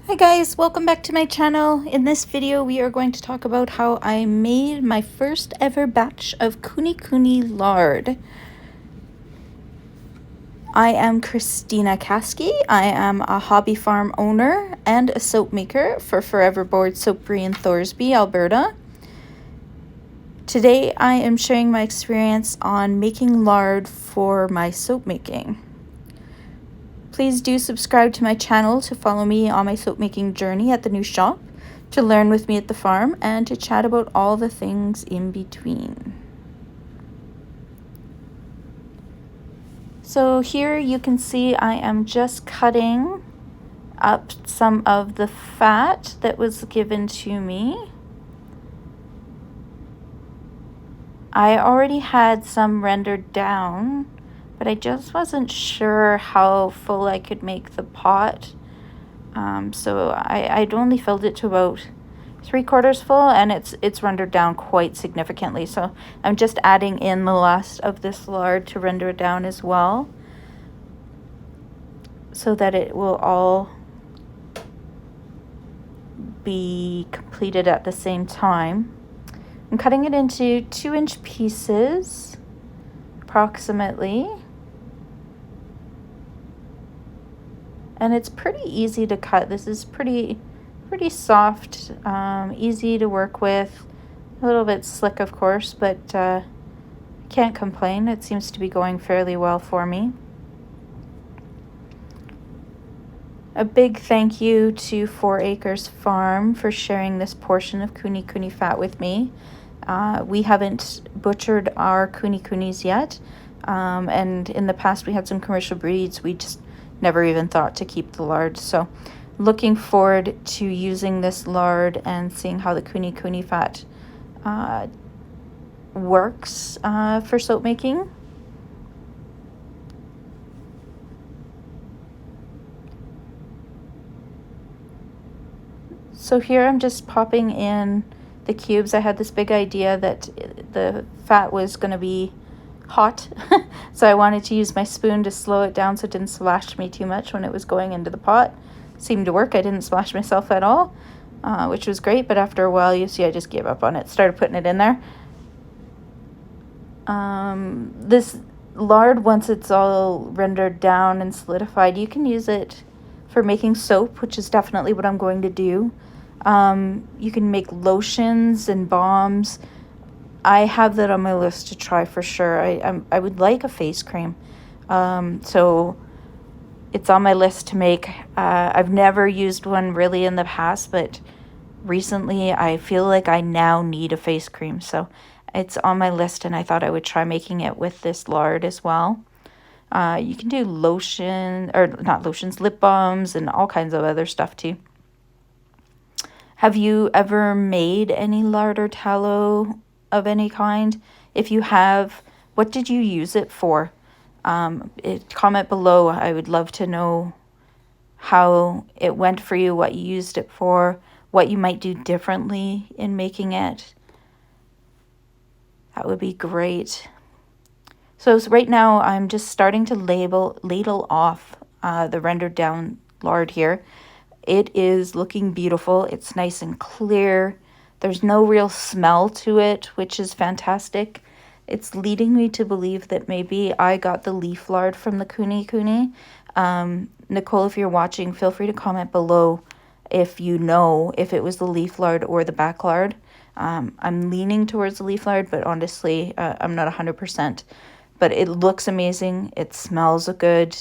Hi guys, welcome back to my channel. In this video we are going to talk about how I made my first ever batch of kuni kuni lard. I am Christina Kasky. I am a hobby farm owner and a soap maker for Forever Board Soapery in Thorsby, Alberta. Today I am sharing my experience on making lard for my soap making. Please do subscribe to my channel to follow me on my soap making journey at the new shop, to learn with me at the farm, and to chat about all the things in between. So here you can see I am just cutting up some of the fat that was given to me. I already had some rendered down, but I just wasn't sure how full I could make the pot. So I'd only filled it to about 3/4 full, and it's rendered down quite significantly. So I'm just adding in the last of this lard to render it down as well, so that it will all be completed at the same time. I'm cutting it into 2-inch pieces, approximately. And it's pretty easy to cut. This is pretty soft, easy to work with. A little bit slick, of course, but can't complain. It seems to be going fairly well for me. A big thank you to 4 Acres Farm for sharing this portion of kuni kuni fat with me. We haven't butchered our kuni kunis yet, and in the past we had some commercial breeds. We just never even thought to keep the lard. So looking forward to using this lard and seeing how the kuni kuni fat works for soap making. So here I'm just popping in the cubes. I had this big idea that the fat was going to be hot, so I wanted to use my spoon to slow it down so it didn't splash me too much when it was going into the pot. Seemed to work. I didn't splash myself at all, which was great, but after a while, you see, I just gave up on it. Started putting it in there. This lard, once it's all rendered down and solidified, you can use it for making soap, which is definitely what I'm going to do. You can make lotions and balms. I have that on my list to try for sure. I would like a face cream. So it's on my list to make. I've never used one really in the past, but recently I feel like I now need a face cream. So it's on my list, and I thought I would try making it with this lard as well. You can do lotion, or not lotions, lip balms, and all kinds of other stuff too. Have you ever made any lard or tallow of any kind? If you have, what did you use it for? Comment below. I would love to know how it went for you, what you used it for, what you might do differently in making it. That would be great. So right now I'm just starting to ladle off the rendered down lard here. It is looking beautiful. It's nice and clear. There's no real smell to it, which is fantastic. It's leading me to believe that maybe I got the leaf lard from the kuni kuni. Nicole, if you're watching, feel free to comment below if you know if it was the leaf lard or the back lard. I'm leaning towards the leaf lard, but honestly, I'm not 100%. But it looks amazing. It smells good.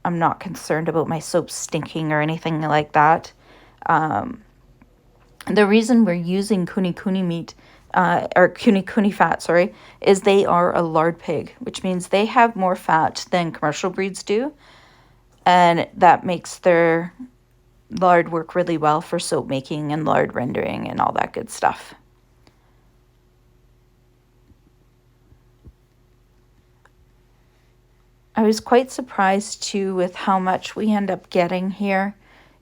I'm not concerned about my soap stinking or anything like that. The reason we're using kuni kuni meat, or kuni kuni fat, sorry, is they are a lard pig, which means they have more fat than commercial breeds do. And that makes their lard work really well for soap making and lard rendering and all that good stuff. I was quite surprised too with how much we end up getting here.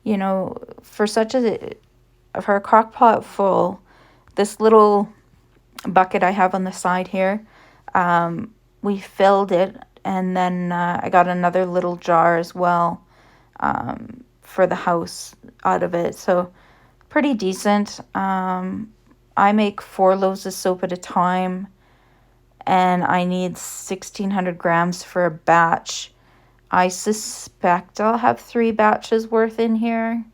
You know, for a crock pot full, this little bucket I have on the side here, we filled it, and then I got another little jar as well for the house out of it. So pretty decent. I make 4 loaves of soap at a time, and I need 1,600 grams for a batch. I suspect I'll have 3 batches worth in here.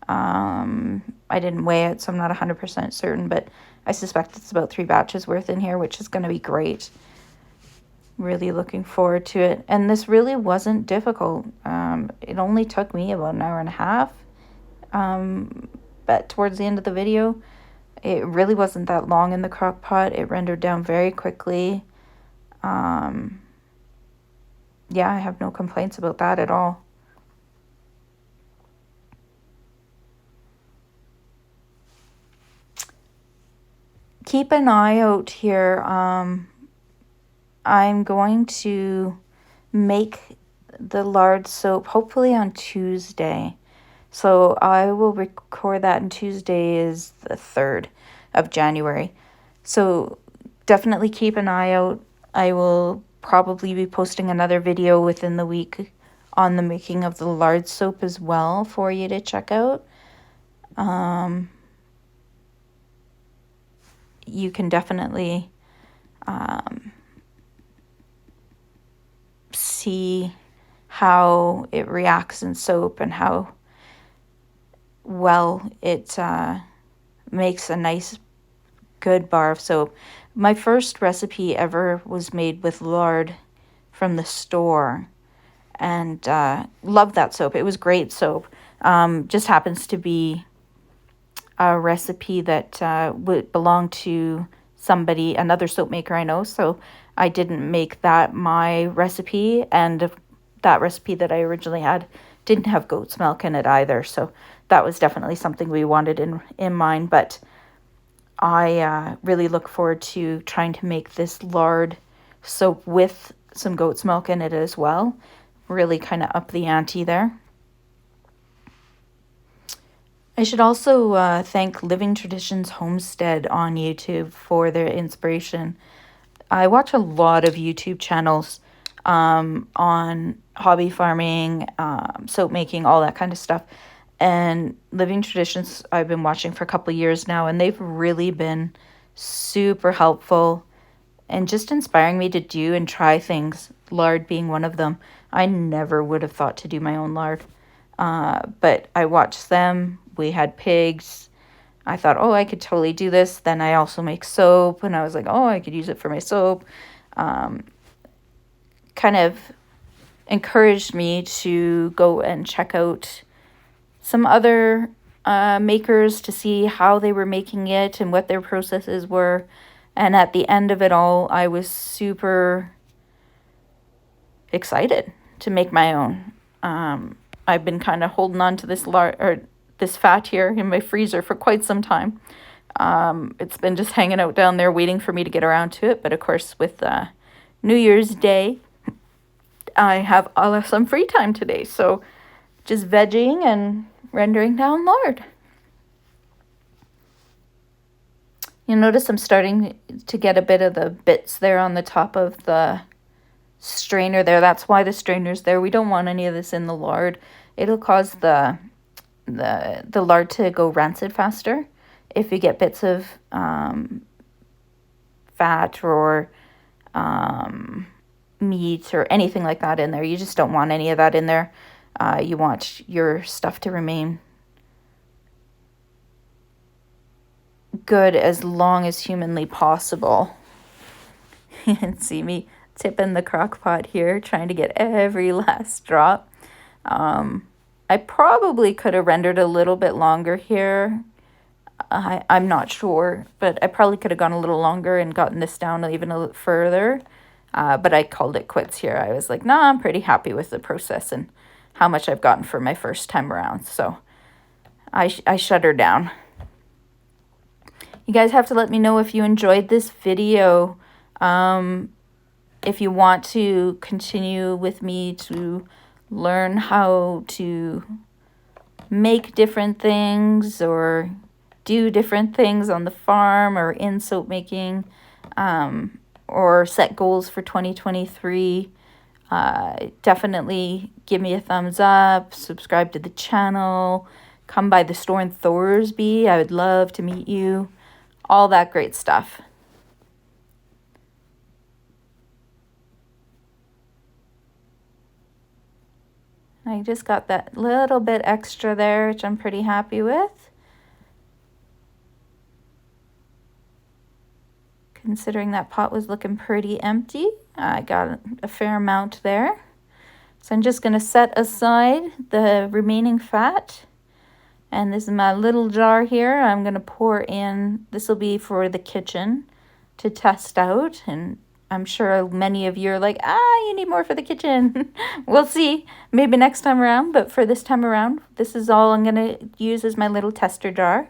I didn't weigh it, so I'm not 100% certain, but I suspect it's about 3 batches worth in here, which is going to be great. Really looking forward to it. And this really wasn't difficult. It only took me about an hour and a half. But towards the end of the video, it really wasn't that long in the crock pot. It rendered down very quickly. Yeah, I have no complaints about that at all. Keep an eye out here. I'm going to make the lard soap hopefully on Tuesday. So I will record that, and Tuesday is the 3rd of January. So definitely keep an eye out. I will probably be posting another video within the week on the making of the lard soap as well for you to check out. You can definitely see how it reacts in soap and how well it makes a nice good bar of soap. My first recipe ever was made with lard from the store, and loved that soap. It was great soap. Just happens to be a recipe that would belong to somebody, another soap maker I know, so I didn't make that my recipe, and that recipe that I originally had didn't have goat's milk in it either, so that was definitely something we wanted in mind. But I really look forward to trying to make this lard soap with some goat's milk in it as well. Really kind of up the ante there. I should also thank Living Traditions Homestead on YouTube for their inspiration. I watch a lot of YouTube channels on hobby farming, soap making, all that kind of stuff. And Living Traditions I've been watching for a couple of years now, and they've really been super helpful and just inspiring me to do and try things, lard being one of them. I never would have thought to do my own lard. But I watched them. We had pigs. I thought, oh, I could totally do this. Then I also make soap, and I was like, oh, I could use it for my soap. Kind of encouraged me to go and check out some other makers to see how they were making it and what their processes were. And at the end of it all, I was super excited to make my own. I've been kind of holding on to this this fat here in my freezer for quite some time. It's been just hanging out down there waiting for me to get around to it. But of course, with New Year's Day, I have some free time today. So just vegging and rendering down lard. You'll notice I'm starting to get a bit of the bits there on the top of the strainer there. That's why the strainer's there. We don't want any of this in the lard. It'll cause the lard to go rancid faster if you get bits of fat or meat or anything like that in there. You just don't want any of that in there. You want your stuff to remain good as long as humanly possible. You can see me tipping the crock pot here, trying to get every last drop. I probably could have rendered a little bit longer here. I'm not sure, but I probably could have gone a little longer and gotten this down even a little further. But I called it quits here. I was like, nah, I'm pretty happy with the process and how much I've gotten for my first time around. So I shut her down. You guys have to let me know if you enjoyed this video. If you want to continue with me to learn how to make different things or do different things on the farm or in soap making, or set goals for 2023, Definitely give me a thumbs up, subscribe to the channel, come by the store in Thorsby. I would love to meet you. All that great stuff. I just got that little bit extra there, which I'm pretty happy with. Considering that pot was looking pretty empty, I got a fair amount there. So I'm just going to set aside the remaining fat. And this is my little jar here. I'm going to pour in, this will be for the kitchen to test out. And I'm sure many of you are like, you need more for the kitchen. We'll see. Maybe next time around. But for this time around, this is all I'm going to use as my little tester jar.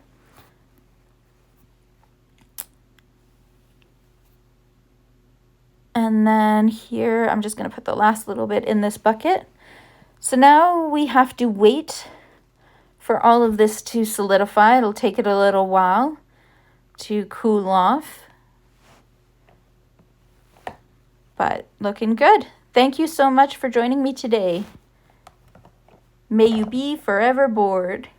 And then here, I'm just going to put the last little bit in this bucket. So now we have to wait for all of this to solidify. It'll take it a little while to cool off. But looking good. Thank you so much for joining me today. May you be forever bored.